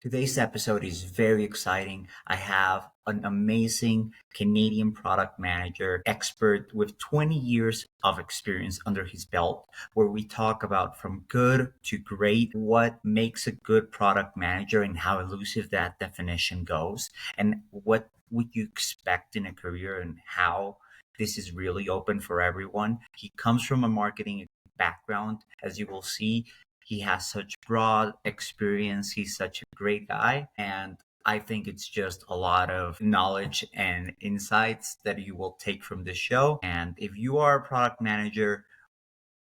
Today's episode is very exciting. I have an amazing Canadian product manager, expert with 20 years of experience under his belt, where we talk about from good to great, what makes a good product manager and how elusive that definition goes, and what would you expect in a career and how this is really open for everyone. He comes from a marketing background, as you will see. He has such broad experience. He's such a great guy. And I think it's just a lot of knowledge and insights that you will take from this show. And if you are a product manager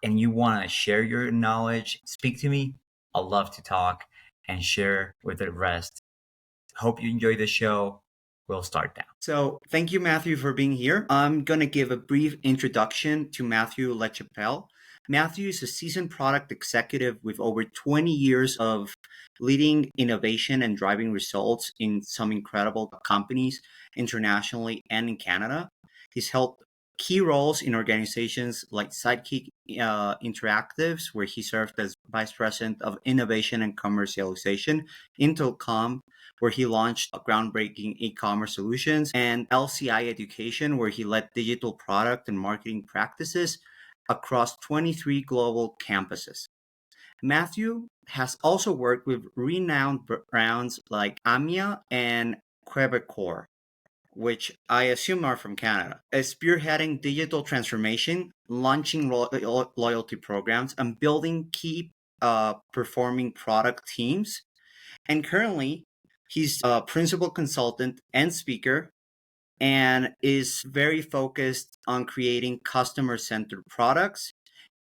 and you want to share your knowledge, speak to me. I'd love to talk and share with the rest. Hope you enjoy the show. We'll start now. So, thank you, Matthew, for being here. I'm going to give a brief introduction to Mathieu Lachapelle. Matthew is a seasoned product executive with over 20 years of leading innovation and driving results in some incredible companies internationally and in Canada. He's held key roles in organizations like Sidekick Interactives, where he served as Vice President of Innovation and Commercialization, Intelcom, where he launched groundbreaking e-commerce solutions, and LCI Education, where he led digital product and marketing practices across 23 global campuses. Matthew has also worked with renowned brands like Amia and Quebecor, which I assume are from Canada, as spearheading digital transformation, launching loyalty programs, and building key performing product teams. And currently, he's a principal consultant and speaker and is very focused on creating customer-centered products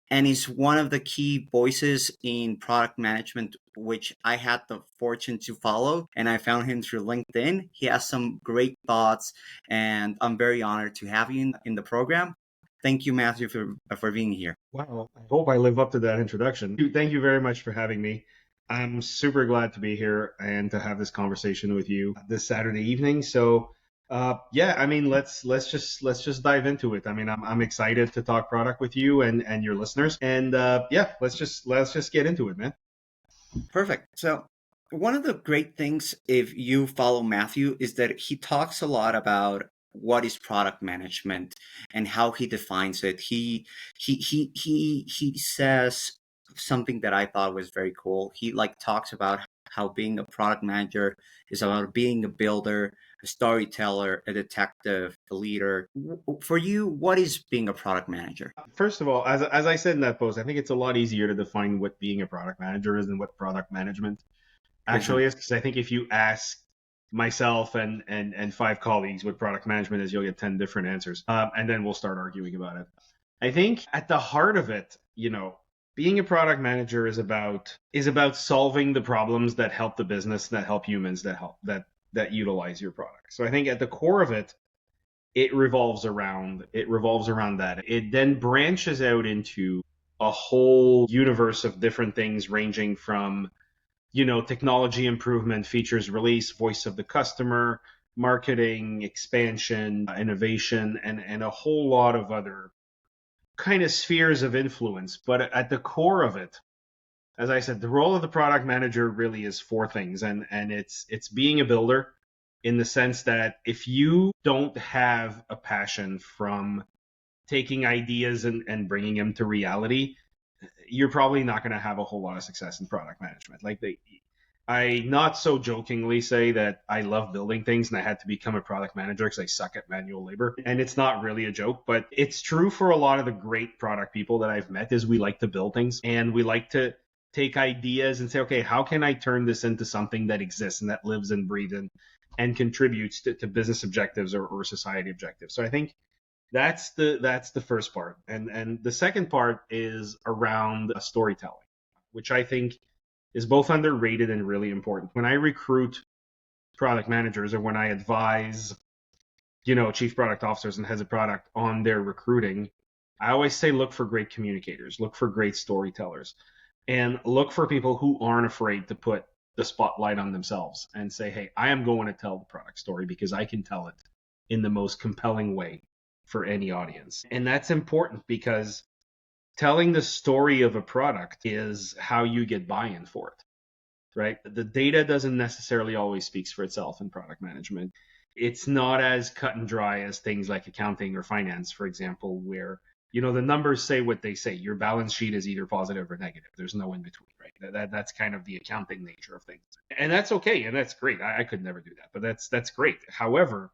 and is one of the key voices in product management, which I had the fortune to follow. And I found him through LinkedIn. He has some great thoughts, and I'm very honored to have you in the program. Thank you, Matthew, for being here. Wow, I hope I live up to that introduction. Thank you very much for having me. I'm super glad to be here and to have this conversation with you this Saturday evening. So, yeah, I mean, let's just dive into it. I mean, I'm excited to talk product with you and your listeners. And yeah, let's just get into it, man. Perfect. So, one of the great things, if you follow Matthew, is that he talks a lot about what is product management and how he defines it. He says something that I thought was very cool. He like talks about how being a product manager is about being a builder, a storyteller, a detective, a leader. For you, what is being a product manager? First of all, as I said in that post, I think it's a lot easier to define what being a product manager is than what product management Mhm. actually is. Because I think if you ask myself and five colleagues what product management is, you'll get 10 different answers. And then we'll start arguing about it. I think at the heart of it, being a product manager is about solving the problems that help the business, that help humans, that utilize your product. So I think at the core of it, it revolves around that. It then branches out into a whole universe of different things ranging from technology improvement, features release, voice of the customer, marketing, expansion, innovation, and a whole lot of other kind of spheres of influence. But at the core of it, as I said, the role of the product manager really is four things, and it's being a builder in the sense that if you don't have a passion from taking ideas and bringing them to reality, you're probably not going to have a whole lot of success in product management. I not so jokingly say that I love building things and I had to become a product manager because I suck at manual labor. And it's not really a joke, but it's true for a lot of the great product people that I've met is we like to build things and we like to take ideas and say, okay, how can I turn this into something that exists and that lives and breathes and contributes to business objectives or society objectives. So I think that's the first part. And the second part is around storytelling, which I think is both underrated and really important. When I recruit product managers or when I advise, chief product officers and heads of product on their recruiting, I always say look for great communicators, look for great storytellers, and look for people who aren't afraid to put the spotlight on themselves and say, hey, I am going to tell the product story because I can tell it in the most compelling way for any audience. And that's important because telling the story of a product is how you get buy-in for it. right? The data doesn't necessarily always speaks for itself in product management. It's not as cut and dry as things like accounting or finance, for example, where the numbers say what they say. Your balance sheet is either positive or negative. There's no in between, right? That's kind of the accounting nature of things, and that's okay, and that's great. I could never do that, but that's great. However,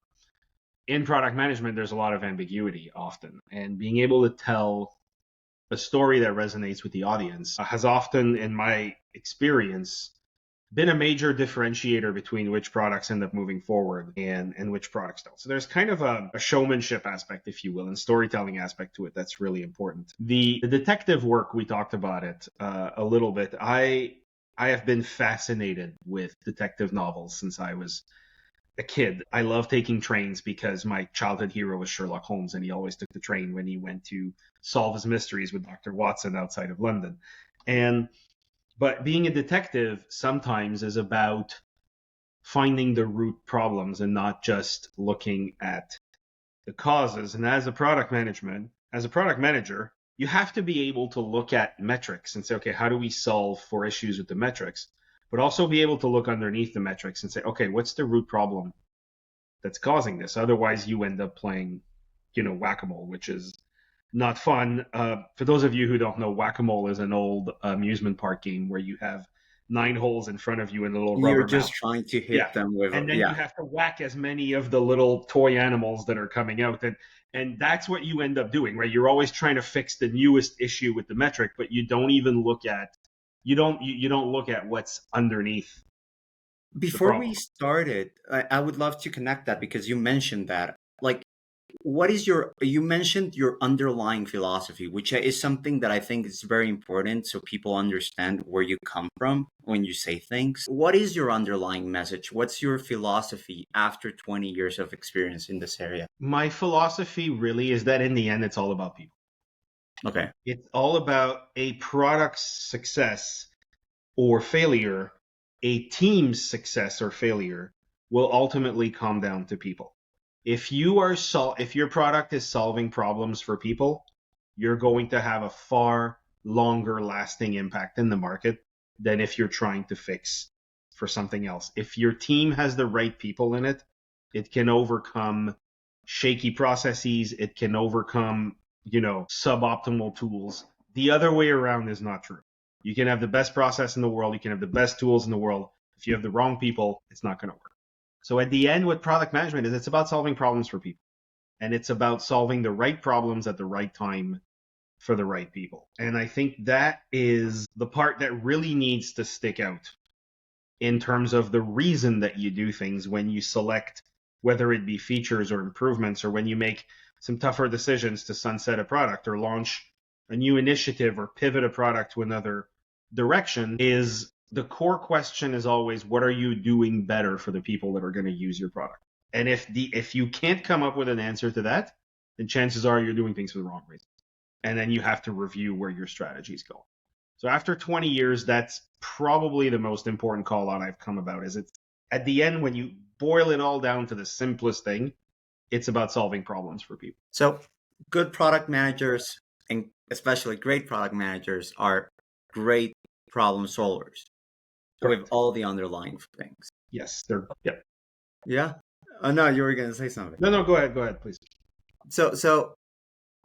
in product management, there's a lot of ambiguity often, and being able to tell a story that resonates with the audience has often, in my experience, been a major differentiator between which products end up moving forward and which products don't. So there's kind of a showmanship aspect, if you will, and storytelling aspect to it that's really important. The detective work, we talked about it a little bit. I have been fascinated with detective novels since I was a kid. I love taking trains because my childhood hero was Sherlock Holmes, and he always took the train when he went to solve his mysteries with Dr. Watson outside of London. But being a detective sometimes is about finding the root problems and not just looking at the causes. And as a product manager, you have to be able to look at metrics and say, okay, how do we solve for issues with the metrics? But also be able to look underneath the metrics and say, okay, what's the root problem that's causing this? Otherwise, you end up playing, whack-a-mole, which is not fun. For those of you who don't know, whack-a-mole is an old amusement park game where you have 9 holes in front of you and a little You're rubber just mallet. trying to hit Yeah. them with, And then you have to whack as many of the little toy animals that are coming out. And that's what you end up doing, right? You're always trying to fix the newest issue with the metric, but you don't even look at you don't look at what's underneath the Before we problem. started, I would love to connect that because you mentioned that. Like, what is you mentioned your underlying philosophy, which is something that I think is very important so people understand where you come from when you say things. What is your underlying message? What's your philosophy after 20 years of experience in this area? My philosophy really is that in the end, it's all about people. Okay. It's all about a product's success or failure. A team's success or failure will ultimately come down to people. If your product is solving problems for people, you're going to have a far longer lasting impact in the market than if you're trying to fix for something else. If your team has the right people in it, it can overcome shaky processes, it can overcome, suboptimal tools. The other way around is not true. You can have the best process in the world, you can have the best tools in the world. If you have the wrong people, it's not going to work. So at the end, what product management is, it's about solving problems for people. And it's about solving the right problems at the right time for the right people. And I think that is the part that really needs to stick out in terms of the reason that you do things when you select, whether it be features or improvements, or when you make some tougher decisions to sunset a product or launch a new initiative or pivot a product to another direction. Is the core question is always, what are you doing better for the people that are going to use your product? And if you can't come up with an answer to that, then chances are you're doing things for the wrong reason. And then you have to review where your strategy is going. So after 20 years, that's probably the most important call out I've come about. Is it's at the end, when you boil it all down to the simplest thing, it's about solving problems for people. So good product managers, and especially great product managers, are great problem solvers. Correct. With all the underlying things. Yes, they're yeah. Yeah. Oh no, you were gonna say something. No, go ahead, please. So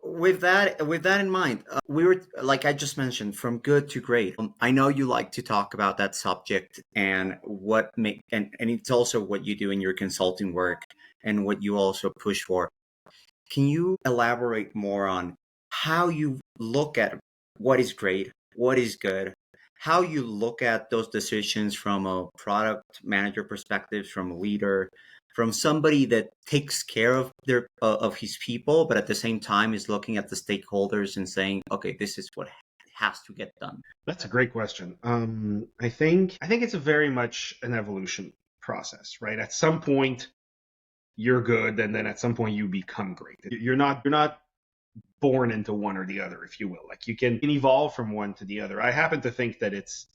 with that in mind, we were, like I just mentioned, from good to great. I know you like to talk about that subject and and it's also what you do in your consulting work and what you also push for. Can you elaborate more on how you look at what is great, what is good, how you look at those decisions from a product manager perspective, from a leader, from somebody that takes care of of his people, but at the same time is looking at the stakeholders and saying, okay, this is what has to get done? That's a great question. I think it's a very much an evolution process, right? At some point, you're good, and then at some point you become great. You're not born into one or the other, if you will. Like you can evolve from one to the other. I happen to think that it's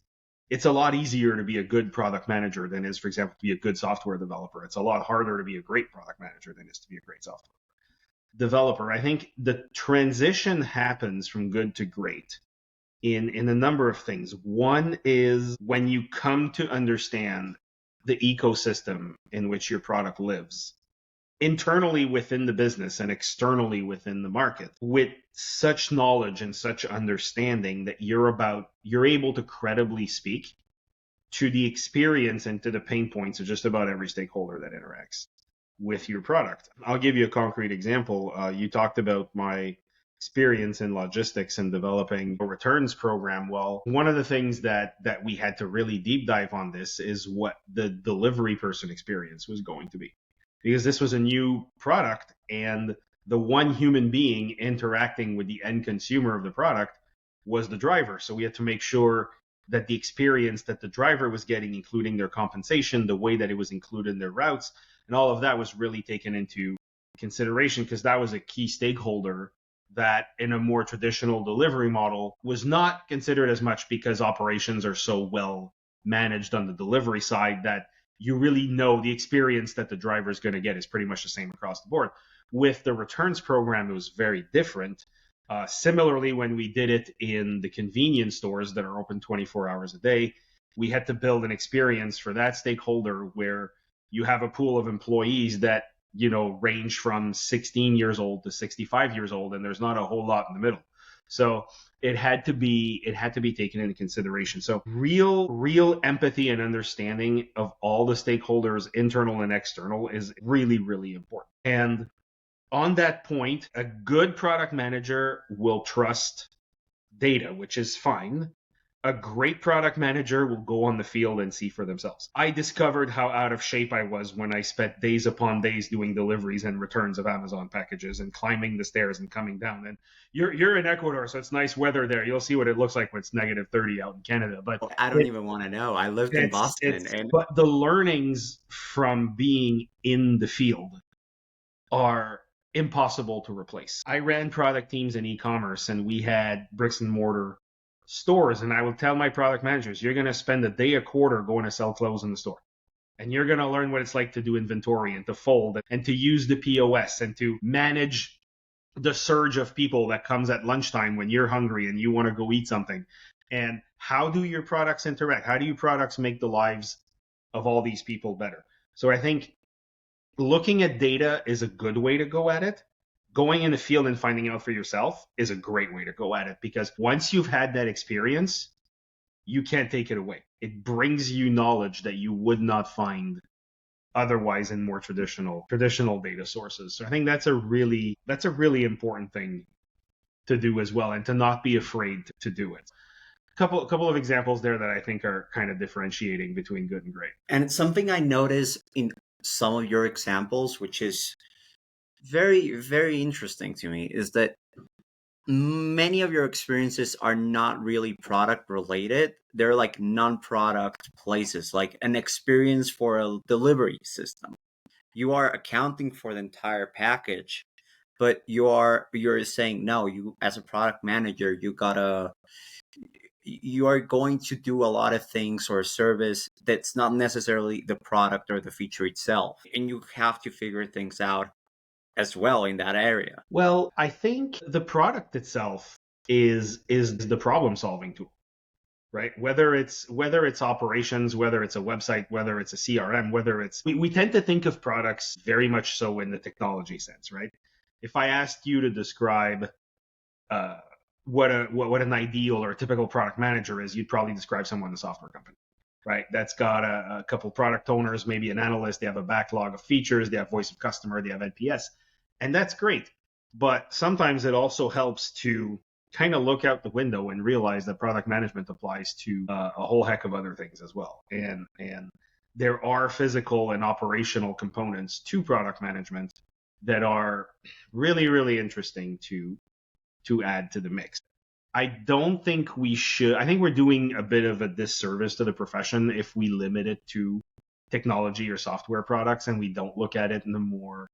a lot easier to be a good product manager than is, for example, to be a good software developer. It's a lot harder to be a great product manager than it is to be a great software developer. I think the transition happens from good to great in a number of things. One is when you come to understand the ecosystem in which your product lives, internally within the business and externally within the market, with such knowledge and such understanding that you're able to credibly speak to the experience and to the pain points of just about every stakeholder that interacts with your product. I'll give you a concrete example. You talked about my experience in logistics and developing a returns program. Well, one of the things that we had to really deep dive on this is what the delivery person experience was going to be, because this was a new product, and the one human being interacting with the end consumer of the product was the driver. So we had to make sure that the experience that the driver was getting, including their compensation, the way that it was included in their routes, and all of that was really taken into consideration, because that was a key stakeholder that in a more traditional delivery model was not considered as much, because operations are so well managed on the delivery side that you really know the experience that the driver is going to get is pretty much the same across the board. With the returns program, it was very different. Similarly, when we did it in the convenience stores that are open 24 hours a day, we had to build an experience for that stakeholder where you have a pool of employees that, range from 16 years old to 65 years old, and there's not a whole lot in the middle. So it had to be taken into consideration. So real empathy and understanding of all the stakeholders, internal and external, is really, really important. And on that point, a good product manager will trust data, which is fine. A great product manager will go on the field and see for themselves. I discovered how out of shape I was when I spent days upon days doing deliveries and returns of Amazon packages and climbing the stairs and coming down. And you're in Ecuador, so it's nice weather there. You'll see what it looks like when it's negative 30 out in Canada. But I don't even want to know. I lived in Boston. But the learnings from being in the field are impossible to replace. I ran product teams in e-commerce, and we had bricks and mortar stores, and I would tell my product managers, you're going to spend a day a quarter going to sell clothes in the store, and you're going to learn what it's like to do inventory and to fold and to use the POS and to manage the surge of people that comes at lunchtime when you're hungry and you want to go eat something. And how do your products interact? How do your products make the lives of all these people better? So I think looking at data is a good way to go at it. Going in the field and finding out for yourself is a great way to go at it, because once you've had that experience, you can't take it away. It brings you knowledge that you would not find otherwise in more traditional data sources. So I think that's a really important thing to do as well, and to not be afraid to do it. A couple of examples there that I think are kind of differentiating between good and great. And it's something I notice in some of your examples, which is very, very interesting to me, is that many of your experiences are not really product related. They're like non-product places, like an experience for a delivery system. You are accounting for the entire package, but you're saying, no, you as a product manager, you are going to do a lot of things or service that's not necessarily the product or the feature itself, and you have to figure things out as well in that area. Well, I think the product itself is the problem solving tool, right? Whether it's operations, whether it's a website, whether it's a CRM, we tend to think of products very much so in the technology sense, right? If I asked you to describe what an ideal or a typical product manager is, you'd probably describe someone in a software company, right? That's got a couple product owners, maybe an analyst. They have a backlog of features. They have voice of customer. They have NPS. And that's great. But sometimes it also helps to kind of look out the window and realize that product management applies to a whole heck of other things as well. And there are physical and operational components to product management that are really, really interesting to add to the mix. I don't think we should. I think we're doing a bit of a disservice to the profession if we limit it to technology or software products and we don't look at it in a more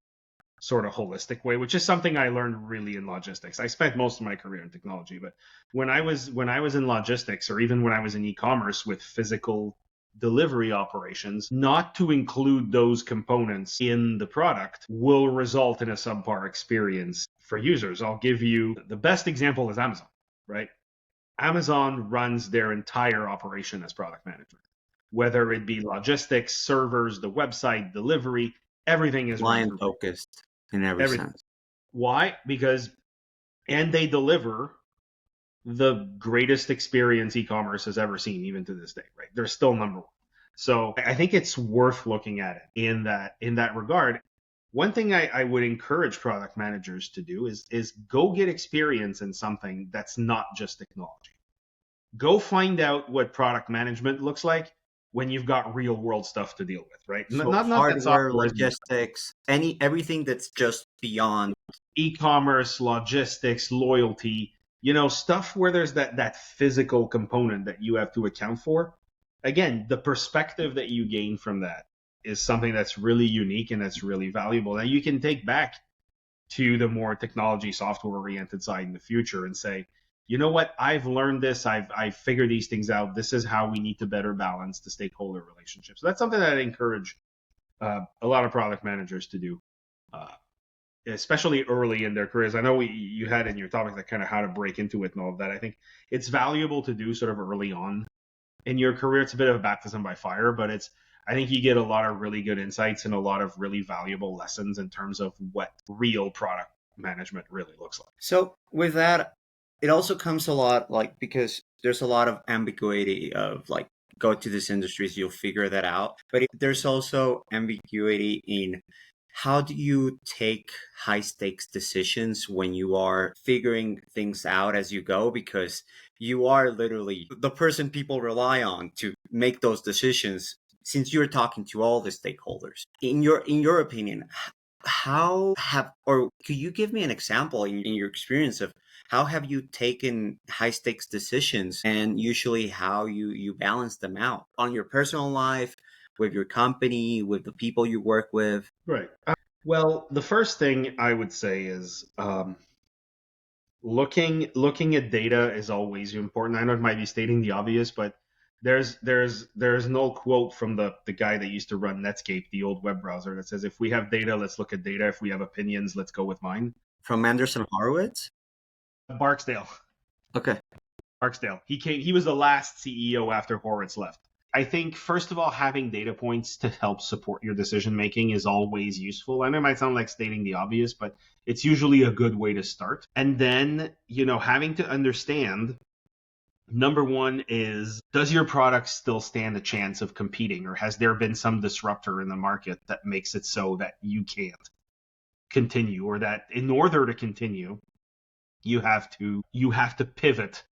sort of holistic way, which is something I learned really in logistics. I spent most of my career in technology, but when I was in logistics, or even when I was in e-commerce with physical delivery operations, not to include those components in the product will result in a subpar experience for users. I'll give you the best example is Amazon, right? Amazon runs their entire operation as product management, whether it be logistics, servers, the website, delivery, everything is run Client through focused in every everything. sense. Why? Because, and they deliver the greatest experience e-commerce has ever seen, even to this day, right? They're still number one. So I think it's worth looking at it in that regard. One thing I would encourage product managers to do is go get experience in something that's not just technology. Go find out what product management looks like when you've got real world stuff to deal with, right? So Not that hardware, software isn't logistics, everything that's just beyond. e-commerce, logistics, loyalty, stuff where there's that physical component that you have to account for. Again, the perspective that you gain from that is something that's really unique and that's really valuable that you can take back to the more technology software oriented side in the future and say, you know what, I've learned this, I've figured these things out. This is how we need to better balance the stakeholder relationships. So that's something that I encourage a lot of product managers to do. Especially early in their careers. I know you had in your topic that kind of how to break into it and all of that. I think it's valuable to do sort of early on in your career. It's a bit of a baptism by fire, but I think you get a lot of really good insights and a lot of really valuable lessons in terms of what real product management really looks like. So with that, it also comes a lot because there's a lot of ambiguity of go to these industries, you'll figure that out. But there's also ambiguity in how do you take high stakes decisions when you are figuring things out as you go? Because you are literally the person people rely on to make those decisions, since you're talking to all the stakeholders. In your opinion, could you give me an example in your experience of how have you taken high stakes decisions and usually how you balance them out on your personal life, with your company, with the people you work with? Right. Well, the first thing I would say is looking at data is always important. I know it might be stating the obvious, but there's an old quote from the guy that used to run Netscape, the old web browser, that says, if we have data, let's look at data. If we have opinions, let's go with mine. From Anderson Horowitz? Barksdale. Okay. Barksdale. He was the last CEO after Horowitz left. I think, first of all, having data points to help support your decision making is always useful. I know it might sound like stating the obvious, but it's usually a good way to start. And then, having to understand, number one is, does your product still stand a chance of competing, or has there been some disruptor in the market that makes it so that you can't continue, or that in order to continue, you have to pivot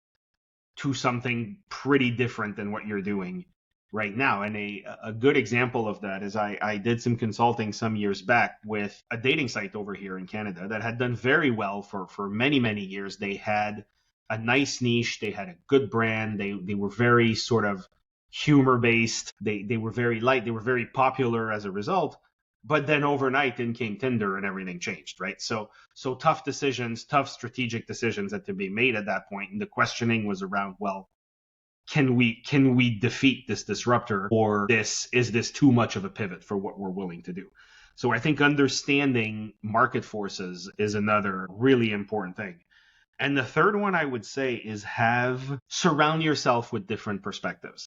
to something pretty different than what you're doing right now. And a good example of that is I did some consulting some years back with a dating site over here in Canada that had done very well for many, many years. They had a nice niche. They had a good brand. They were very sort of humor based. They were very light. They were very popular as a result. But then overnight in came Tinder and everything changed, right? So tough decisions, tough strategic decisions had to be made at that point. And the questioning was around, well, can we defeat this disruptor, or is this too much of a pivot for what we're willing to do? So I think understanding market forces is another really important thing. And the third one I would say is surround yourself with different perspectives.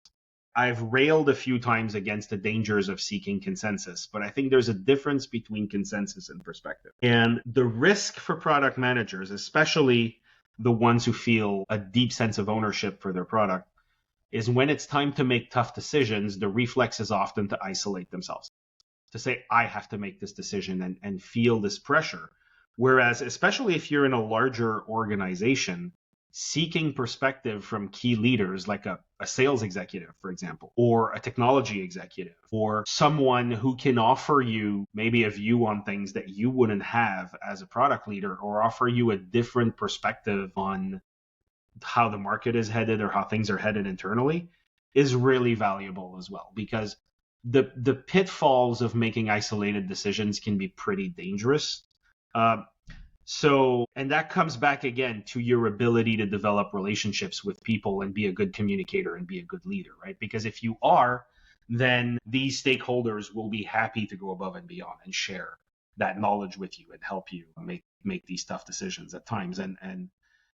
I've railed a few times against the dangers of seeking consensus, but I think there's a difference between consensus and perspective. And the risk for product managers, especially the ones who feel a deep sense of ownership for their product, is when it's time to make tough decisions, the reflex is often to isolate themselves, to say, I have to make this decision and feel this pressure. Whereas, especially if you're in a larger organization, seeking perspective from key leaders like a sales executive, for example, or a technology executive, or someone who can offer you maybe a view on things that you wouldn't have as a product leader, or offer you a different perspective on how the market is headed or how things are headed internally, is really valuable as well, because the pitfalls of making isolated decisions can be pretty dangerous. And that comes back again to your ability to develop relationships with people and be a good communicator and be a good leader, right? Because if you are, then these stakeholders will be happy to go above and beyond and share that knowledge with you and help you make these tough decisions at times. And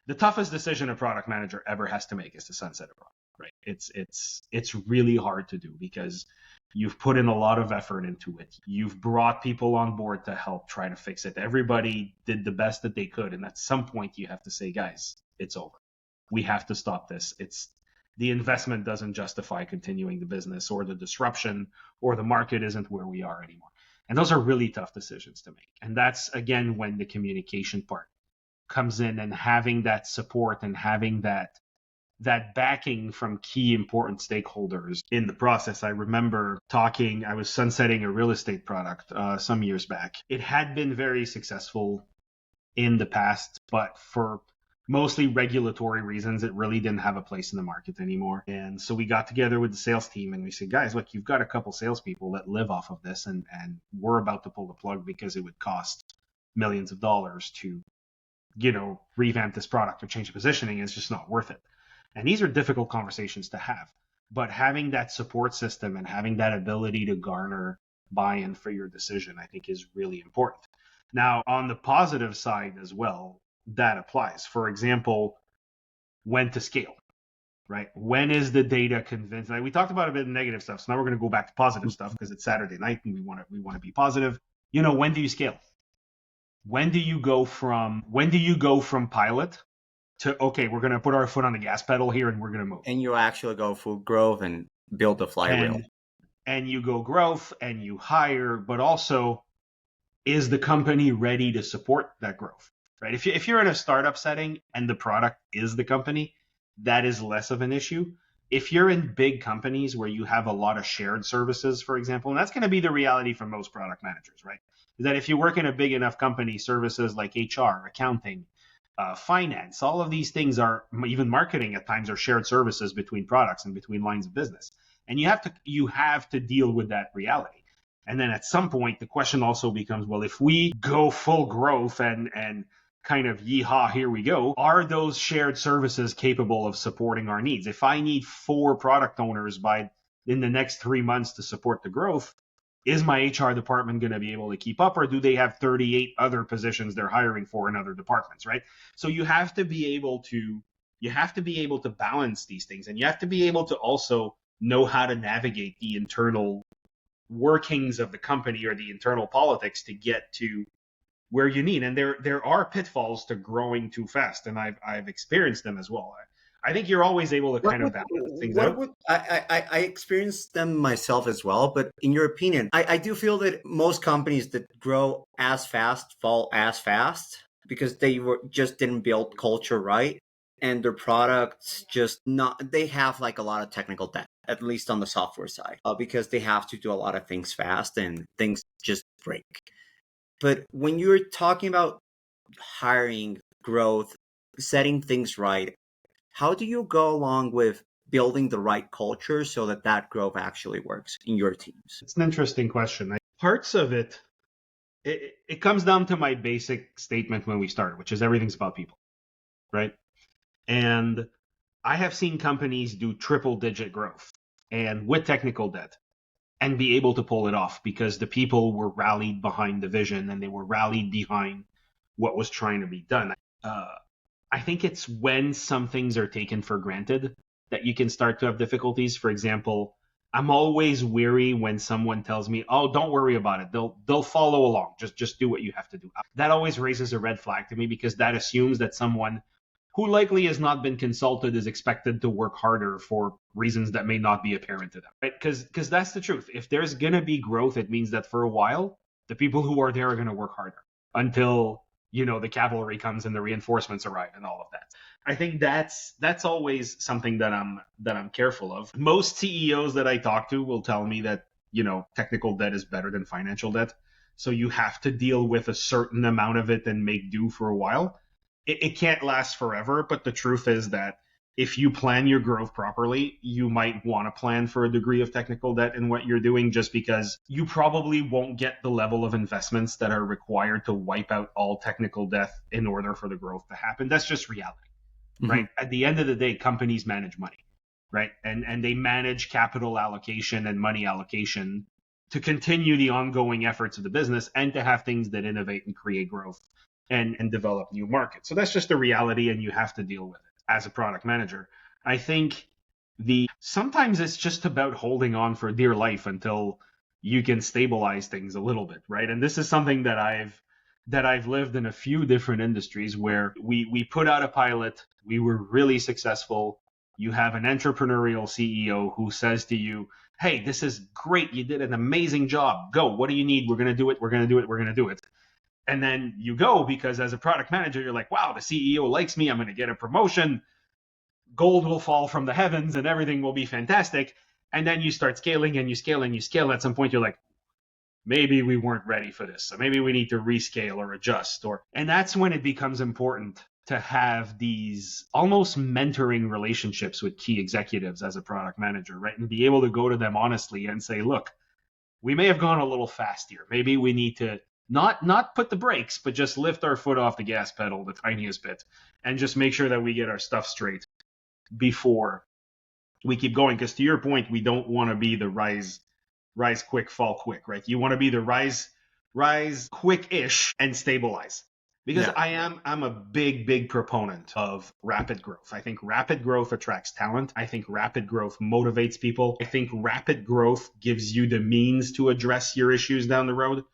the toughest decision a product manager ever has to make is to sunset a product, right? It's really hard to do because you've put in a lot of effort into it. You've brought people on board to help try to fix it. Everybody did the best that they could. And at some point you have to say, guys, it's over. We have to stop this. The investment doesn't justify continuing the business, or the disruption, or the market isn't where we are anymore. And those are really tough decisions to make. And that's, again, when the communication part comes in, and having that support and having that backing from key important stakeholders in the process. I remember I was sunsetting a real estate product some years back. It had been very successful in the past, but for mostly regulatory reasons, it really didn't have a place in the market anymore. And so we got together with the sales team and we said, guys, look, you've got a couple salespeople that live off of this, and we're about to pull the plug because it would cost millions of dollars to, revamp this product or change the positioning. It's just not worth it. And these are difficult conversations to have. But having that support system and having that ability to garner buy-in for your decision, I think, is really important. Now, on the positive side as well, that applies. For example, when to scale, right? When is the data convinced? Like, we talked about a bit of negative stuff, so now we're going to go back to positive stuff because it's Saturday night and we want to be positive. When do you scale? When do you go from pilot to, okay, we're going to put our foot on the gas pedal here and we're going to move? And you actually go full growth and build the flywheel. And you go growth and you hire, but also, is the company ready to support that growth? Right? If you're in a startup setting and the product is the company, that is less of an issue. If you're in big companies where you have a lot of shared services, for example, and that's going to be the reality for most product managers, right? Is that if you work in a big enough company, services like HR, accounting, finance, all of these things are, even marketing at times, are shared services between products and between lines of business. And you have to deal with that reality. And then at some point, the question also becomes, well, if we go full growth and kind of yeehaw, here we go, are those shared services capable of supporting our needs? If I need 4 product owners in the next 3 months to support the growth, is my HR department going to be able to keep up, or do they have 38 other positions they're hiring for in other departments, right? So you have to be able to balance these things, and you have to be able to also know how to navigate the internal workings of the company or the internal politics to get to where you need. And there are pitfalls to growing too fast, and I've experienced them as well. I think you're always able to kind of balance things out. I experienced them myself as well, but in your opinion, I do feel that most companies that grow as fast fall as fast because they just didn't build culture right, and their products they have like a lot of technical debt, at least on the software side, because they have to do a lot of things fast and things just break. But when you're talking about hiring, growth, setting things right, how do you go along with building the right culture so that growth actually works in your teams? It's an interesting question. Parts of it comes down to my basic statement when we started, which is everything's about people, right? And I have seen companies do triple-digit growth and with technical debt and be able to pull it off because the people were rallied behind the vision and they were rallied behind what was trying to be done. I think it's when some things are taken for granted that you can start to have difficulties. For example, I'm always weary when someone tells me, "Oh, don't worry about it. They'll follow along. Just do what you have to do." That always raises a red flag to me because that assumes that someone who likely has not been consulted is expected to work harder for reasons that may not be apparent to them, right? Because that's the truth. If there's going to be growth, it means that for a while, the people who are there are going to work harder until the cavalry comes and the reinforcements arrive and all of that. I think that's always something that I'm careful of. Most CEOs that I talk to will tell me that, technical debt is better than financial debt. So you have to deal with a certain amount of it and make do for a while. It can't last forever, but the truth is that if you plan your growth properly, you might want to plan for a degree of technical debt in what you're doing, just because you probably won't get the level of investments that are required to wipe out all technical debt in order for the growth to happen. That's just reality, right? At the end of the day, companies manage money, right? And they manage capital allocation and money allocation to continue the ongoing efforts of the business and to have things that innovate and create growth and develop new markets. So that's just the reality, and you have to deal with it as a product manager. I think sometimes it's just about holding on for dear life until you can stabilize things a little bit, right? And this is something that I've lived in a few different industries where we put out a pilot, we were really successful. You have an entrepreneurial CEO who says to you, hey, this is great. You did an amazing job. Go. What do you need? We're going to do it. We're going to do it. We're going to do it. And then you go because as a product manager, you're like, wow, the CEO likes me. I'm going to get a promotion. Gold will fall from the heavens and everything will be fantastic. And then you start scaling and you scale and you scale. At some point, you're like, maybe we weren't ready for this. So maybe we need to rescale or adjust. And that's when it becomes important to have these almost mentoring relationships with key executives as a product manager, right? And be able to go to them honestly and say, look, we may have gone a little fast here. Maybe we need to not put the brakes, but just lift our foot off the gas pedal the tiniest bit and just make sure that we get our stuff straight before we keep going. Because to your point, we don't want to be the rise quick, fall quick, right? You want to be the rise quick-ish and stabilize. Because yeah. I'm a big proponent of rapid growth. I think rapid growth attracts talent. I think rapid growth motivates people. I think rapid growth gives you the means to address your issues down the road.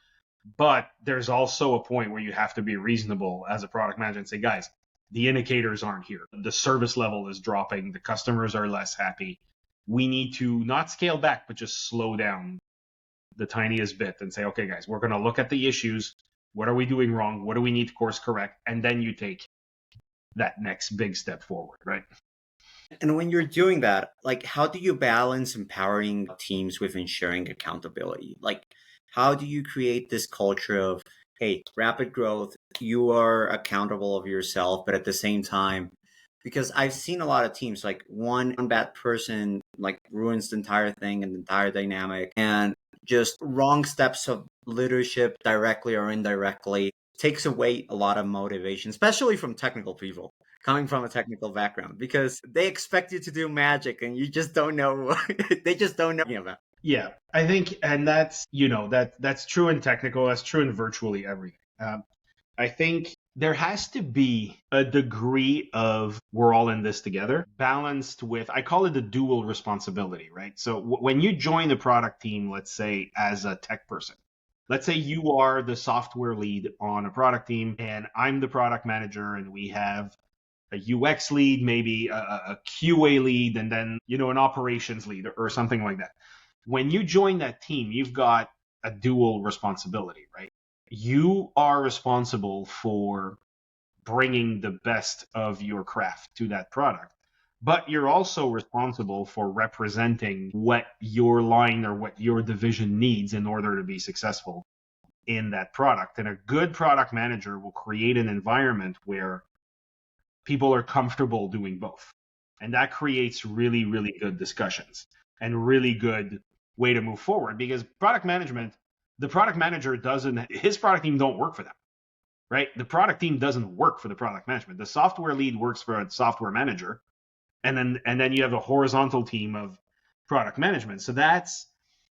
But there's also a point where you have to be reasonable as a product manager and say, guys, the indicators aren't here. The service level is dropping. The customers are less happy. We need to not scale back, but just slow down the tiniest bit and say, okay, guys, we're going to look at the issues. What are we doing wrong? What do we need to course correct? And then you take that next big step forward, right? And when you're doing that, like, how do you balance empowering teams with ensuring accountability? Like, how do you create this culture of, hey, rapid growth, you are accountable of yourself, but at the same time, because I've seen a lot of teams, like one bad person like ruins the entire thing and the entire dynamic, and just wrong steps of leadership directly or indirectly takes away a lot of motivation, especially from technical people coming from a technical background, because they expect you to do magic and you just don't know. They just don't know about. Yeah, I think, and that's, that's true in technical, that's true in virtually everything. I think there has to be a degree of we're all in this together, balanced with, I call it the dual responsibility, right? So when you join the product team, let's say as a tech person, let's say you are the software lead on a product team and I'm the product manager and we have a UX lead, maybe a QA lead, and then, an operations lead or something like that. When you join that team, you've got a dual responsibility, right? You are responsible for bringing the best of your craft to that product, but you're also responsible for representing what your line or what your division needs in order to be successful in that product. And a good product manager will create an environment where people are comfortable doing both. And that creates really, really good discussions and really good way to move forward, because product management, the product manager his product team don't work for them, right? The product team doesn't work for the product management. The software lead works for a software manager. And then you have a horizontal team of product management. So that's,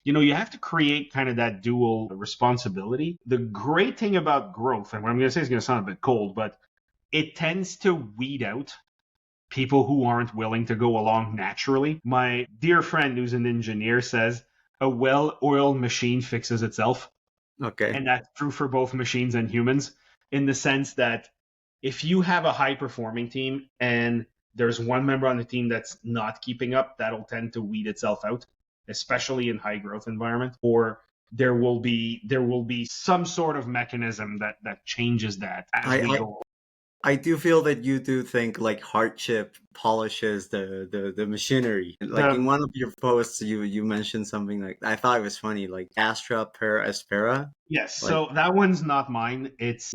you have to create kind of that dual responsibility. The great thing about growth, and what I'm going to say is going to sound a bit cold, but it tends to weed out people who aren't willing to go along naturally. My dear friend who's an engineer says, a well-oiled machine fixes itself. Okay. And that's true for both machines and humans, in the sense that if you have a high-performing team and there's one member on the team that's not keeping up, that'll tend to weed itself out, especially in high-growth environment. Or there will be some sort of mechanism that changes that as we go. I do feel that you do think like hardship polishes the machinery. Like in one of your posts, you mentioned something like, I thought it was funny, like Astra per aspera. Yes, so that one's not mine. It's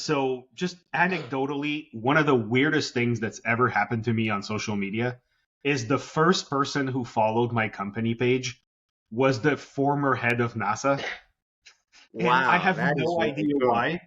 so just anecdotally, one of the weirdest things that's ever happened to me on social media is the first person who followed my company page was the former head of NASA. And wow, I have no idea why.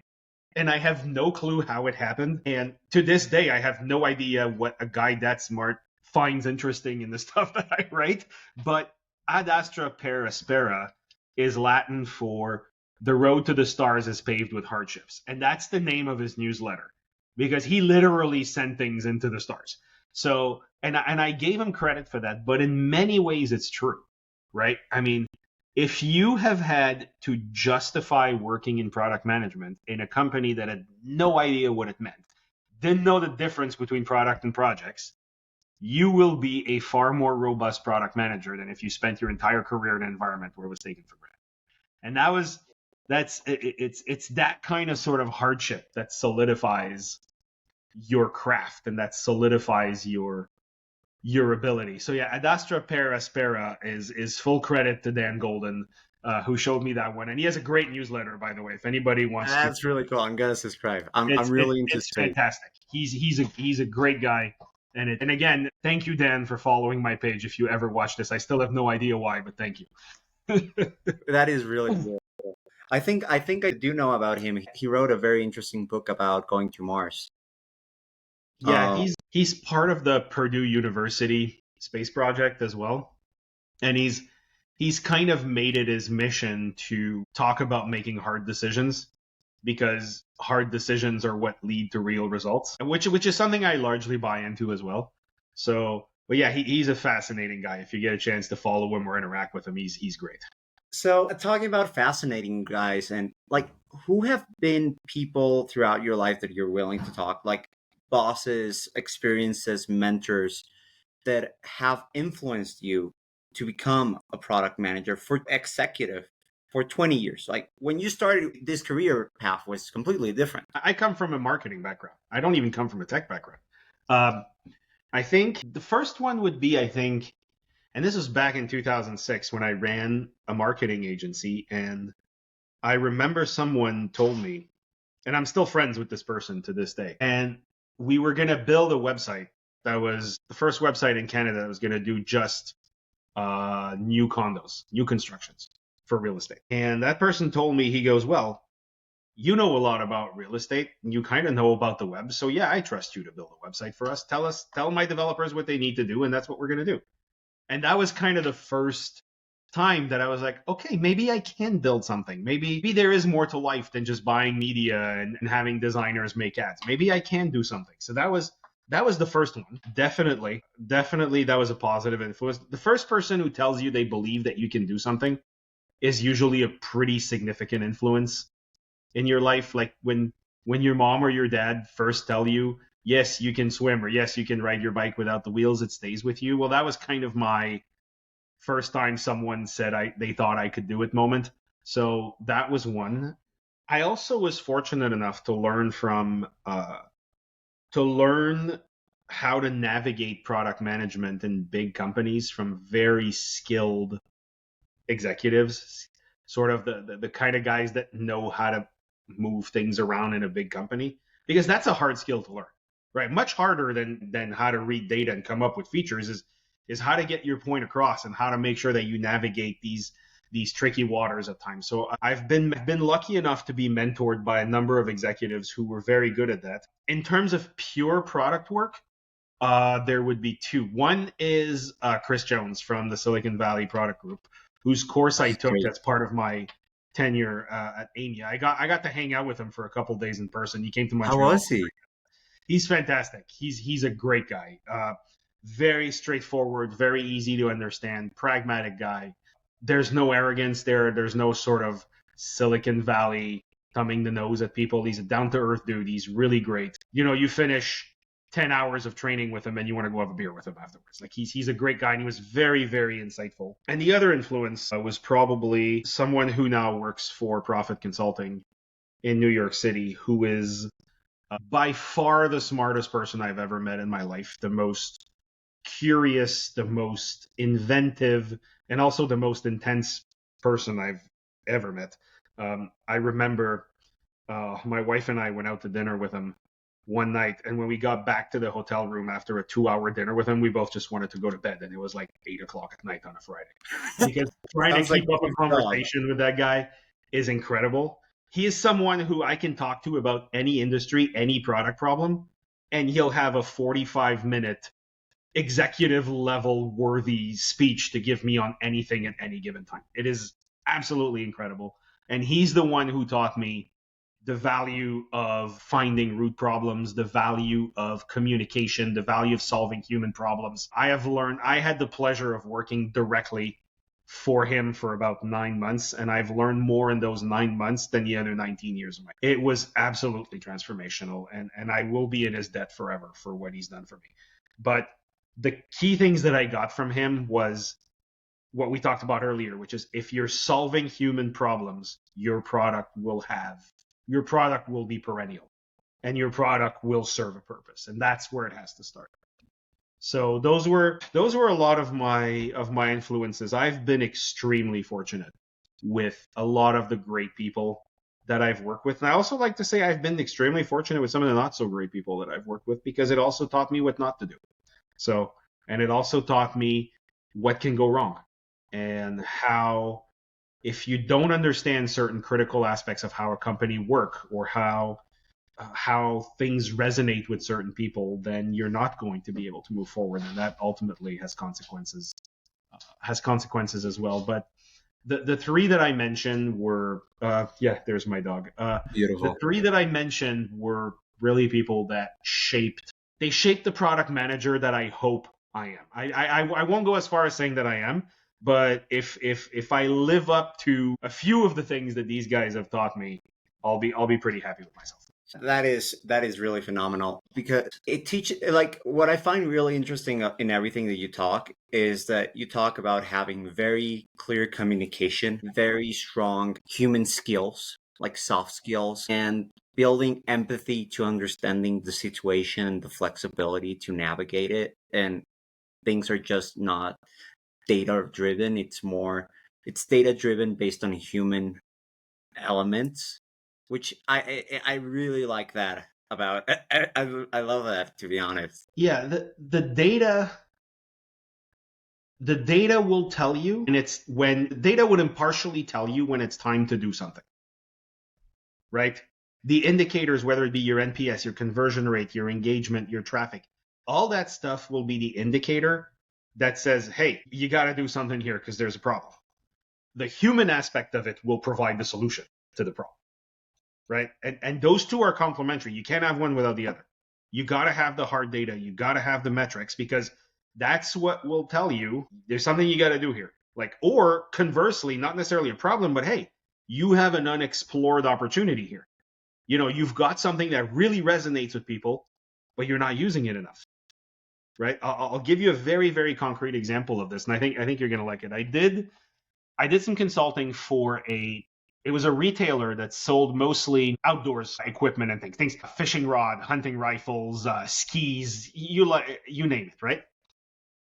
And I have no clue how it happened. And to this day, I have no idea what a guy that smart finds interesting in the stuff that I write. But ad astra per aspera is Latin for The road to the stars is paved with hardships. And that's the name of his newsletter because he literally sent things into the stars. So, and I gave him credit for that, but in many ways it's true, right? I mean, if you have had to justify working in product management in a company that had no idea what it meant, didn't know the difference between product and projects, you will be a far more robust product manager than if you spent your entire career in an environment where it was taken for granted. And it's that kind of sort of hardship that solidifies your craft and that solidifies your ability. So yeah, Ad Astra per Aspera is full credit to Dan Golden, who showed me that one, and he has a great newsletter, by the way. If anybody wants to, That's really cool. I'm gonna subscribe. I'm really interested. It's fantastic. He's a great guy, and again, thank you, Dan, for following my page. If you ever watch this, I still have no idea why, but thank you. That is really cool. I think I do know about him. He wrote a very interesting book about going to Mars. Yeah, he's part of the Purdue University space project as well, and he's kind of made it his mission to talk about making hard decisions because hard decisions are what lead to real results, which is something I largely buy into as well. So, but yeah, he's a fascinating guy. If you get a chance to follow him or interact with him, he's great. So, talking about fascinating guys, and like, who have been people throughout your life that you're willing to talk, like bosses, experiences, mentors that have influenced you to become a product manager for executive for 20 years? Like, when you started, this career path was completely different. I come from a marketing background. I don't even come from a tech background. I think the first one would be, and this was back in 2006 when I ran a marketing agency, and I remember someone told me, and I'm still friends with this person to this day, and we were going to build a website that was the first website in Canada that was going to do just new condos, new constructions for real estate. And that person told me, he goes, well, you know a lot about real estate, and you kind of know about the web. So yeah, I trust you to build a website for us. Tell my developers what they need to do, and that's what we're going to do. And that was kind of the first time that I was like, okay, maybe I can build something. Maybe there is more to life than just buying media and having designers make ads. Maybe I can do something. So that was the first one. Definitely that was a positive influence. The first person who tells you they believe that you can do something is usually a pretty significant influence in your life. Like when your mom or your dad first tell you, yes, you can swim, or yes, you can ride your bike without the wheels, it stays with you. Well, that was kind of my first time someone said they thought I could do it moment. So that was one. I also was fortunate enough to learn how to navigate product management in big companies from very skilled executives, sort of the kind of guys that know how to move things around in a big company, because that's a hard skill to learn, right? Much harder than how to read data and come up with features is how to get your point across and how to make sure that you navigate these tricky waters at times. So I've been lucky enough to be mentored by a number of executives who were very good at that. In terms of pure product work, there would be two. One is Chris Jones from the Silicon Valley Product Group, whose course I took as part of my tenure at AMIA. I got to hang out with him for a couple days in person. He came to Montreal. How was he? He's fantastic. He's a great guy. Very straightforward, very easy to understand, pragmatic guy. There's no arrogance there. There's no sort of Silicon Valley thumbing the nose at people. He's a down-to-earth dude. He's really great. You finish 10 hours of training with him and you want to go have a beer with him afterwards. Like he's a great guy, and he was very, very insightful. And the other influence was probably someone who now works for Profit Consulting in New York City, who is by far the smartest person I've ever met in my life, the most curious, the most inventive, and also the most intense person I've ever met. I remember my wife and I went out to dinner with him one night, and when we got back to the hotel room after a 2-hour dinner with him, we both just wanted to go to bed, and it was like 8:00 at night on a Friday. Because trying to keep up a conversation with that guy is incredible. He is someone who I can talk to about any industry, any product problem, and he'll have a 45-minute executive level worthy speech to give me on anything at any given time. It is absolutely incredible. And he's the one who taught me the value of finding root problems, the value of communication, the value of solving human problems. I had the pleasure of working directly for him for about 9 months, and I've learned more in those 9 months than the other 19 years of my life. It was absolutely transformational, and I will be in his debt forever for what he's done for me. But the key things that I got from him was what we talked about earlier, which is if you're solving human problems, your product will be perennial, and your product will serve a purpose, and that's where it has to start. So those were a lot of my influences. I've been extremely fortunate with a lot of the great people that I've worked with. And I also like to say I've been extremely fortunate with some of the not so great people that I've worked with, because it also taught me what not to do. So, and it also taught me what can go wrong, and how, if you don't understand certain critical aspects of how a company work, or how things resonate with certain people, then you're not going to be able to move forward, and that ultimately has consequences as well. But the three that I mentioned were there's my dog. Beautiful. The three that I mentioned were really people that shaped the product manager that I hope I am. I won't go as far as saying that I am, but if I live up to a few of the things that these guys have taught me, I'll be pretty happy with myself. That is really phenomenal, because it teaches, like, what I find really interesting in everything that you talk is that you talk about having very clear communication, very strong human skills, like soft skills, and building empathy to understanding the situation, the flexibility to navigate it. And things are just not data driven. It's data driven based on human elements, which I really like that about. I love that, to be honest. Yeah, the data will tell you, and it's when data would impartially tell you when it's time to do something, right? The indicators, whether it be your NPS, your conversion rate, your engagement, your traffic, all that stuff will be the indicator that says, hey, you got to do something here because there's a problem. The human aspect of it will provide the solution to the problem, right? And those two are complementary. You can't have one without the other. You got to have the hard data. You got to have the metrics, because that's what will tell you there's something you got to do here. Like, or conversely, not necessarily a problem, but hey, you have an unexplored opportunity here. You know, you've got something that really resonates with people, but you're not using it enough, right? I'll give you a very, very concrete example of this, and I think you're going to like it. I did some consulting for it was a retailer that sold mostly outdoors equipment and things, fishing rod, hunting rifles, skis, you name it, right?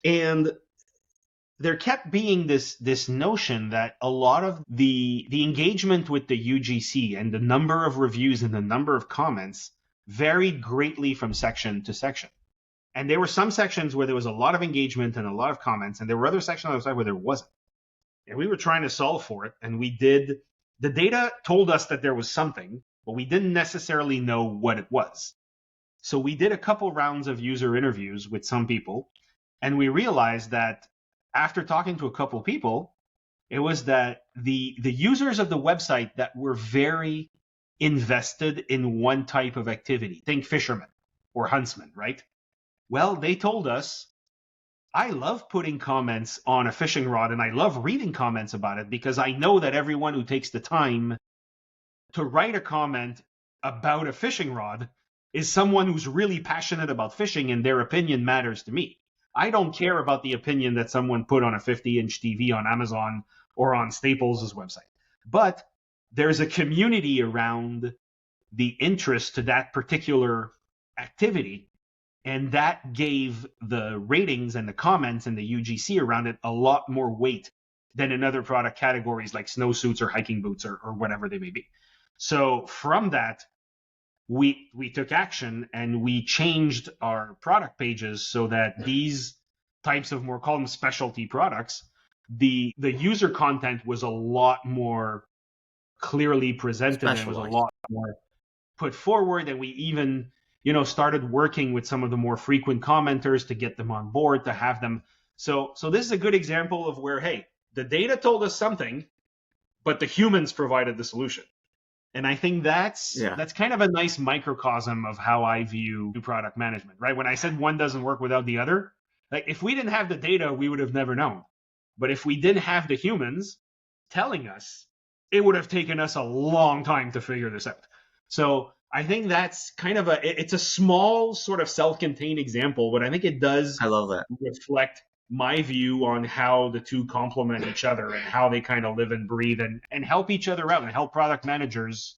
And there kept being this notion that a lot of the engagement with the UGC and the number of reviews and the number of comments varied greatly from section to section. And there were some sections where there was a lot of engagement and a lot of comments, and there were other sections on the side where there wasn't. And we were trying to solve for it, and the data told us that there was something, but we didn't necessarily know what it was. So we did a couple rounds of user interviews with some people, and we realized that after talking to a couple people, it was that the users of the website that were very invested in one type of activity, think fishermen or huntsmen, right? Well, they told us, I love putting comments on a fishing rod, and I love reading comments about it, because I know that everyone who takes the time to write a comment about a fishing rod is someone who's really passionate about fishing, and their opinion matters to me. I don't care about the opinion that someone put on a 50-inch TV on Amazon or on Staples' website. But there's a community around the interest to that particular activity, and that gave the ratings and the comments and the UGC around it a lot more weight than in other product categories like snowsuits or hiking boots or whatever they may be. So from that, we took action, and we changed our product pages so that these types of more, call them specialty products, the user content was a lot more clearly presented and was a lot more put forward. And we even, started working with some of the more frequent commenters to get them on board, to have them. So this is a good example of where, hey, the data told us something, but the humans provided the solution. And I think that's Yeah. kind of a nice microcosm of how I view product management, right? When I said one doesn't work without the other, like if we didn't have the data, we would have never known. But if we didn't have the humans telling us, it would have taken us a long time to figure this out. So I think that's kind of it's a small sort of self-contained example, but I think it does I love that. reflect my view on how the two complement each other and how they kind of live and breathe and help each other out and help product managers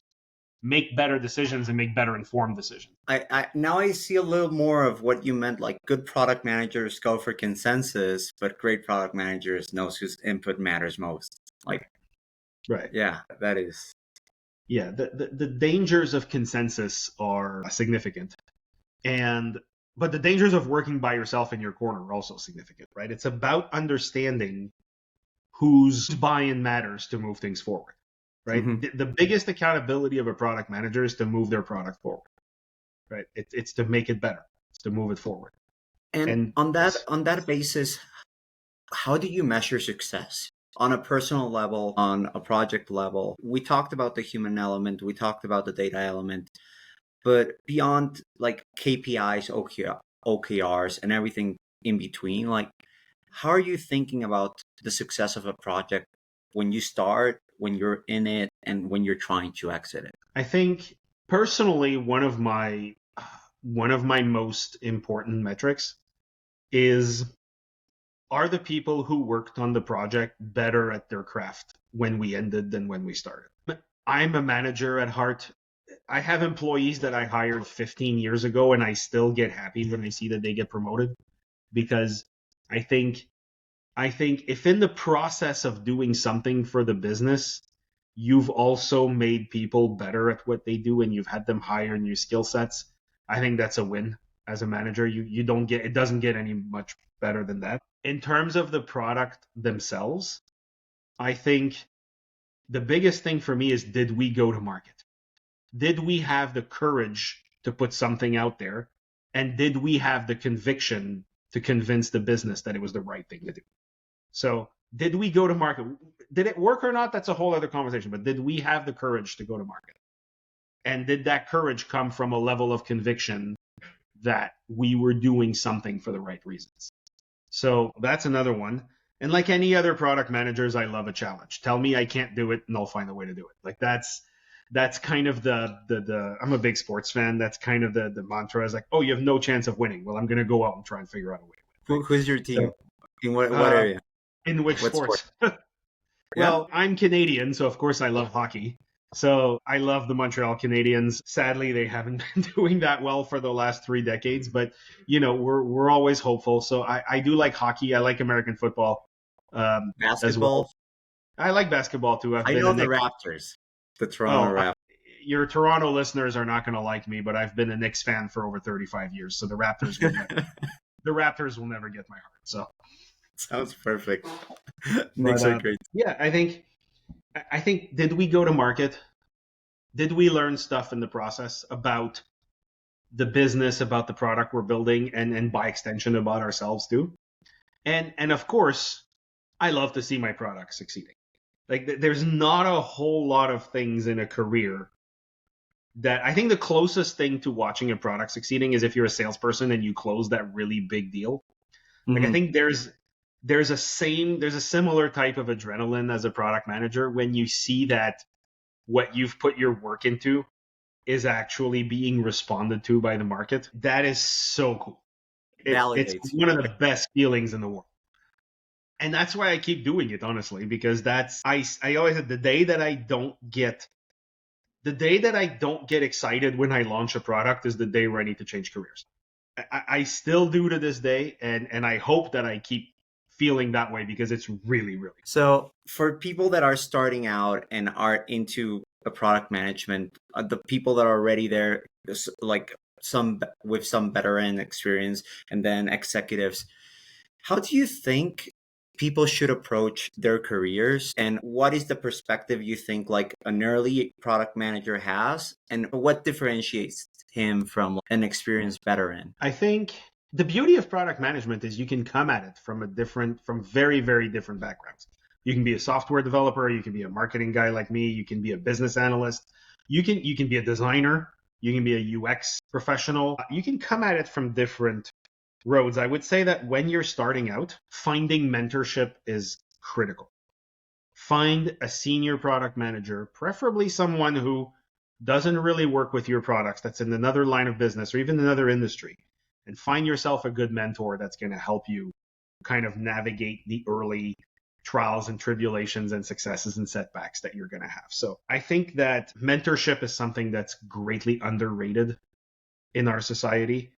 make better decisions and make better informed decisions. I now I see a little more of what you meant. Like good product managers go for consensus, but great product managers knows whose input matters most. Like, right. Yeah, that is. Yeah, the dangers of consensus are significant. But the dangers of working by yourself in your corner are also significant, right? It's about understanding whose buy-in matters to move things forward, right? Mm-hmm. The biggest accountability of a product manager is to move their product forward, right? It's to make it better. It's to move it forward. And on that basis, how do you measure success? On a personal level, on a project level, we talked about the human element, we talked about the data element, but beyond like KPIs, OKRs, and everything in between, like how are you thinking about the success of a project when you start, when you're in it, and when you're trying to exit it? I think personally, one of my most important metrics is, are the people who worked on the project better at their craft when we ended than when we started? I'm a manager at heart. I have employees that I hired 15 years ago, and I still get happy when I see that they get promoted, because I think if in the process of doing something for the business, you've also made people better at what they do and you've had them hire new skill sets, I think that's a win as a manager. It doesn't get any much better than that. In terms of the product themselves, I think the biggest thing for me is, did we go to market? Did we have the courage to put something out there? And did we have the conviction to convince the business that it was the right thing to do? So did we go to market? Did it work or not? That's a whole other conversation. But did we have the courage to go to market? And did that courage come from a level of conviction that we were doing something for the right reasons? So that's another one. And like any other product managers, I love a challenge. Tell me I can't do it and I'll find a way to do it. Like that's kind of the I'm a big sports fan. That's kind of the mantra is like, oh, you have no chance of winning. Well, I'm going to go out and try and figure out a way to win. Who's your team? So, in what area? In which What sports? sport? Well, I'm Canadian, so of course I love hockey. So I love the Montreal Canadiens. Sadly, they haven't been doing that well for the last 3 decades, but we're always hopeful. So I do like hockey. I like American football Basketball. as well. I like basketball too. I know the Raptors, the Toronto Raptors. Your Toronto listeners are not going to like me, but I've been a Knicks fan for over 35 years, so the Raptors will never get my heart. So sounds perfect. Knicks are great. Yeah, I think did we go to market? Did we learn stuff in the process about the business, about the product we're building, and by extension about ourselves too? And of course, I love to see my product succeeding. Like there's not a whole lot of things in a career that I think the closest thing to watching a product succeeding is if you're a salesperson and you close that really big deal. Like I think there's a similar type of adrenaline as a product manager when you see that what you've put your work into is actually being responded to by the market. That is so cool. It's one of the best feelings in the world. And that's why I keep doing it, honestly, because I always said the day that I don't get excited when I launch a product is the day where I need to change careers. I still do to this day, and I hope that I keep feeling that way because it's really, really. So for people that are starting out and are into a product management, the people that are already there, like some with some veteran experience, and then executives, how do you think people should approach their careers, and what is the perspective you think like an early product manager has, and what differentiates him from an experienced veteran? I think the beauty of product management is you can come at it from very, very different backgrounds. You can be a software developer, you can be a marketing guy like me, you can be a business analyst, you can be a designer, you can be a UX professional. You can come at it from different roads. I would say that when you're starting out, finding mentorship is critical. Find a senior product manager, preferably someone who doesn't really work with your products, that's in another line of business or even another industry, and find yourself a good mentor that's going to help you kind of navigate the early trials and tribulations and successes and setbacks that you're going to have. So I think that mentorship is something that's greatly underrated in our society.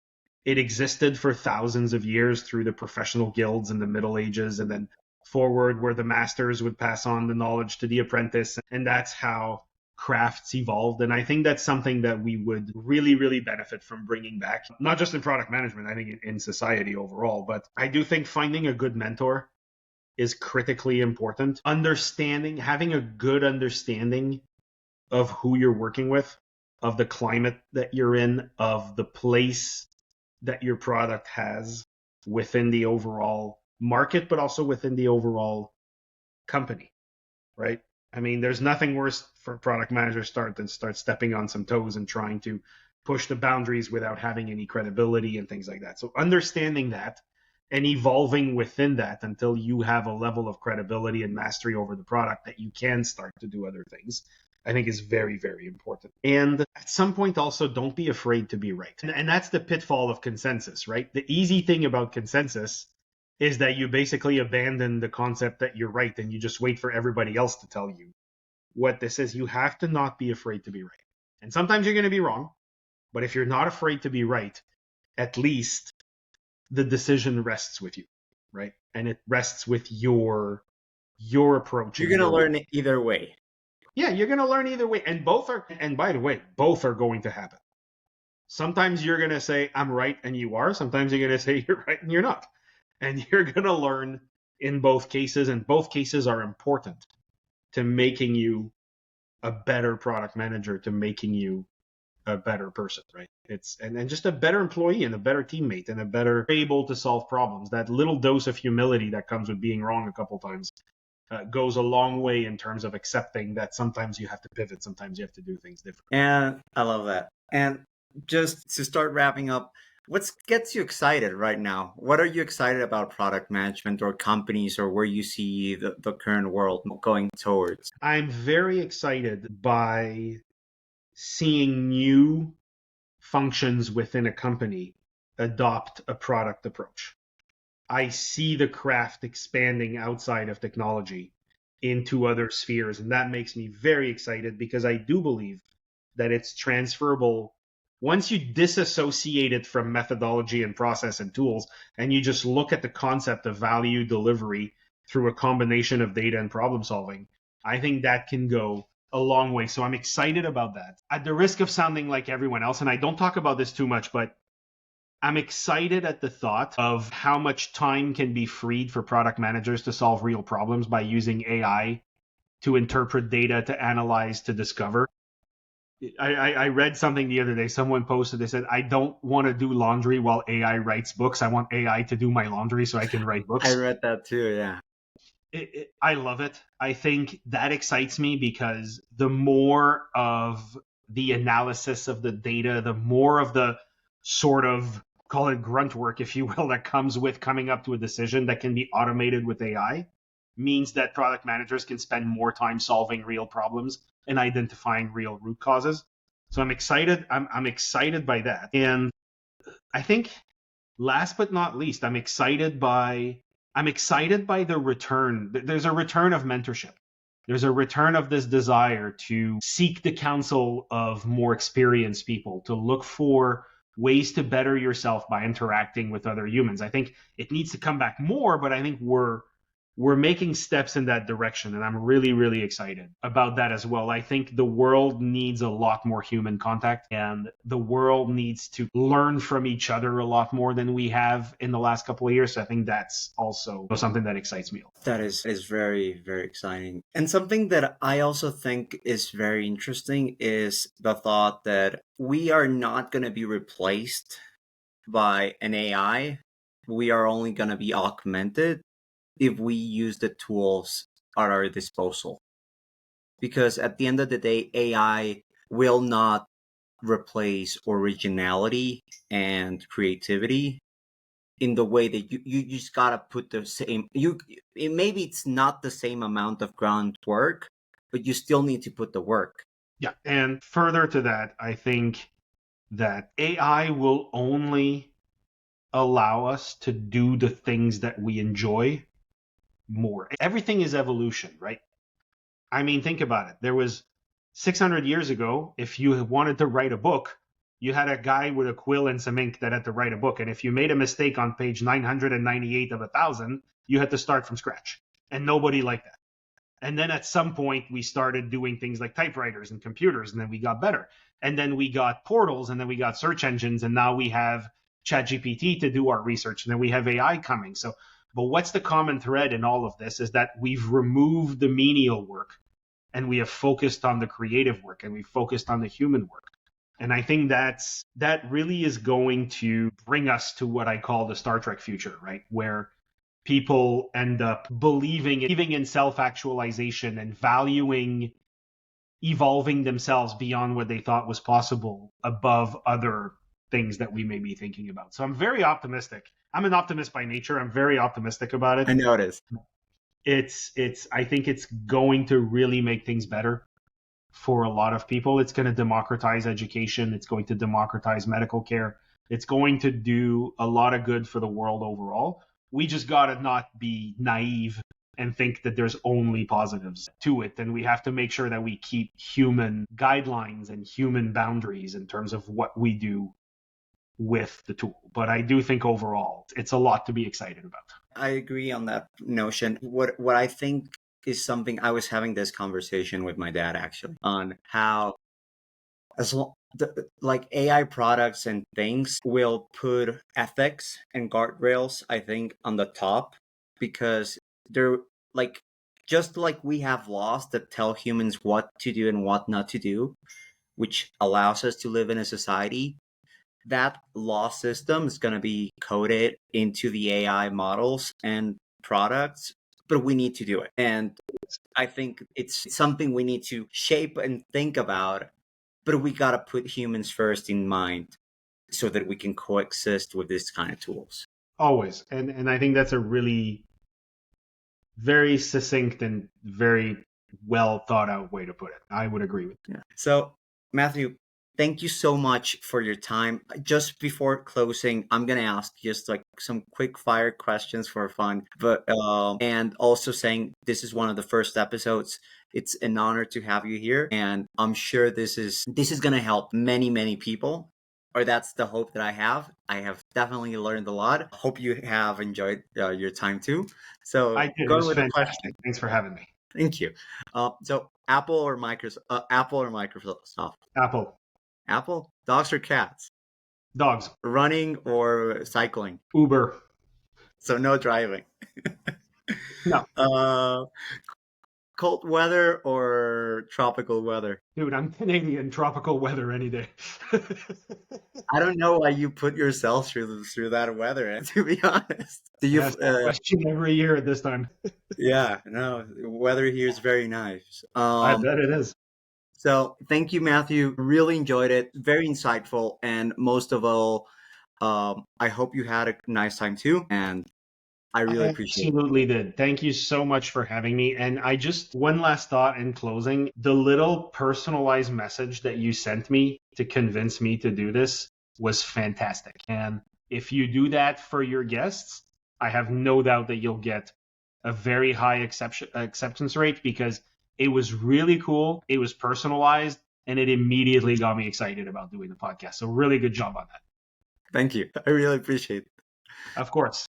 It existed for thousands of years through the professional guilds in the Middle Ages, and then forward where the masters would pass on the knowledge to the apprentice. And that's how crafts evolved. And I think that's something that we would really, really benefit from bringing back, not just in product management, I think in society overall. But I do think finding a good mentor is critically important. Having a good understanding of who you're working with, of the climate that you're in, of the place that your product has within the overall market, but also within the overall company, right? I mean, there's nothing worse for a product manager than start stepping on some toes and trying to push the boundaries without having any credibility and things like that. So understanding that and evolving within that until you have a level of credibility and mastery over the product that you can start to do other things, I think is very, very important. And at some point also, don't be afraid to be right. And that's the pitfall of consensus, right? The easy thing about consensus is that you basically abandon the concept that you're right and you just wait for everybody else to tell you what this is. You have to not be afraid to be right. And sometimes you're going to be wrong, but if you're not afraid to be right, at least the decision rests with you, right? And it rests with your approach. You're going to learn either way. Yeah, you're going to learn either way. And by the way, both are going to happen. Sometimes you're going to say, I'm right, and you are. Sometimes you're going to say, you're right, and you're not. And you're going to learn in both cases, and both cases are important to making you a better product manager, to making you a better person, right? And just a better employee and a better teammate and a better able to solve problems. That little dose of humility that comes with being wrong a couple times goes a long way in terms of accepting that sometimes you have to pivot, sometimes you have to do things different. And I love that. And just to start wrapping up, what gets you excited right now? What are you excited about product management or companies, or where you see the current world going towards? I'm very excited by seeing new functions within a company adopt a product approach. I see the craft expanding outside of technology into other spheres, and that makes me very excited because I do believe that it's transferable. Once you disassociate it from methodology and process and tools, and you just look at the concept of value delivery through a combination of data and problem solving, I think that can go a long way. So I'm excited about that. At the risk of sounding like everyone else, and I don't talk about this too much, but I'm excited at the thought of how much time can be freed for product managers to solve real problems by using AI to interpret data, to analyze, to discover. I read something the other day. Someone posted, they said, I don't want to do laundry while AI writes books. I want AI to do my laundry so I can write books. I read that too, yeah. I love it. I think that excites me because the more of the analysis of the data, the more of the sort of, call it grunt work, if you will, that comes with coming up to a decision that can be automated with AI, means that product managers can spend more time solving real problems and identifying real root causes. So I'm excited. I'm excited by that. And I think last but not least, I'm excited by the return. There's a return of mentorship. There's a return of this desire to seek the counsel of more experienced people, to look for ways to better yourself by interacting with other humans. I think it needs to come back more, but I think we're making steps in that direction, and I'm really, really excited about that as well. I think the world needs a lot more human contact, and the world needs to learn from each other a lot more than we have in the last couple of years. So I think that's also something that excites me. That is very, very exciting. And something that I also think is very interesting is the thought that we are not going to be replaced by an AI. We are only going to be augmented if we use the tools at our disposal. Because at the end of the day, AI will not replace originality and creativity in the way that you just gotta put the same maybe it's not the same amount of groundwork, but you still need to put the work. Yeah. And further to that, I think that AI will only allow us to do the things that we enjoy more. Everything is evolution, right? I mean, think about it. There was 600 years ago, if you wanted to write a book, you had a guy with a quill and some ink that had to write a book. And if you made a mistake on page 998 of 1,000, you had to start from scratch. And nobody liked that. And then at some point, we started doing things like typewriters and computers, and then we got better. And then we got portals, and then we got search engines, and now we have ChatGPT to do our research, and then we have AI coming. So, but what's the common thread in all of this is that we've removed the menial work, and we have focused on the creative work, and we focused on the human work. And I think that really is going to bring us to what I call the Star Trek future, right? Where people end up believing in self-actualization and valuing evolving themselves beyond what they thought was possible above other things that we may be thinking about. So I'm very optimistic. I'm an optimist by nature. I'm very optimistic about it. I know it is. I think it's going to really make things better for a lot of people. It's going to democratize education. It's going to democratize medical care. It's going to do a lot of good for the world overall. We just got to not be naive and think that there's only positives to it. And we have to make sure that we keep human guidelines and human boundaries in terms of what we do with the tool. But I do think overall, it's a lot to be excited about. I agree on that notion. What I think is something, I was having this conversation with my dad actually on how like AI products and things will put ethics and guardrails, I think, on the top, because they're like, just like we have laws that tell humans what to do and what not to do, which allows us to live in a society, that law system is going to be coded into the AI models and products, but we need to do it. And I think it's something we need to shape and think about, but we got to put humans first in mind so that we can coexist with this kind of tools. Always. And I think that's a really very succinct and very well thought out way to put it. I would agree with you. Yeah. So, Mathieu, thank you so much for your time. Just before closing, I'm going to ask just like some quick fire questions for fun, but and also saying this is one of the first episodes. It's an honor to have you here, and I'm sure this is going to help many people, or that's the hope that I have. I have definitely learned a lot. Hope you have enjoyed your time too. So I did. It was fantastic. Thanks for having me. Thank you. So Apple or Microsoft? Apple. Apple? Dogs or cats? Dogs. Running or cycling? Uber. So no driving. No. Cold weather or tropical weather? Dude, I'm Canadian. Tropical weather any day. I don't know why you put yourself through that weather, to be honest. Do you ask that question every year at this time? Yeah, no, the weather here is very nice. I bet it is. So thank you, Mathieu. Really enjoyed it. Very insightful. And most of all, I hope you had a nice time too. And I really appreciate it. Absolutely did. Thank you so much for having me. And one last thought in closing, the little personalized message that you sent me to convince me to do this was fantastic. And if you do that for your guests, I have no doubt that you'll get a very high acceptance rate, because it was really cool. It was personalized, and it immediately got me excited about doing the podcast. So really good job on that. Thank you. I really appreciate it. Of course.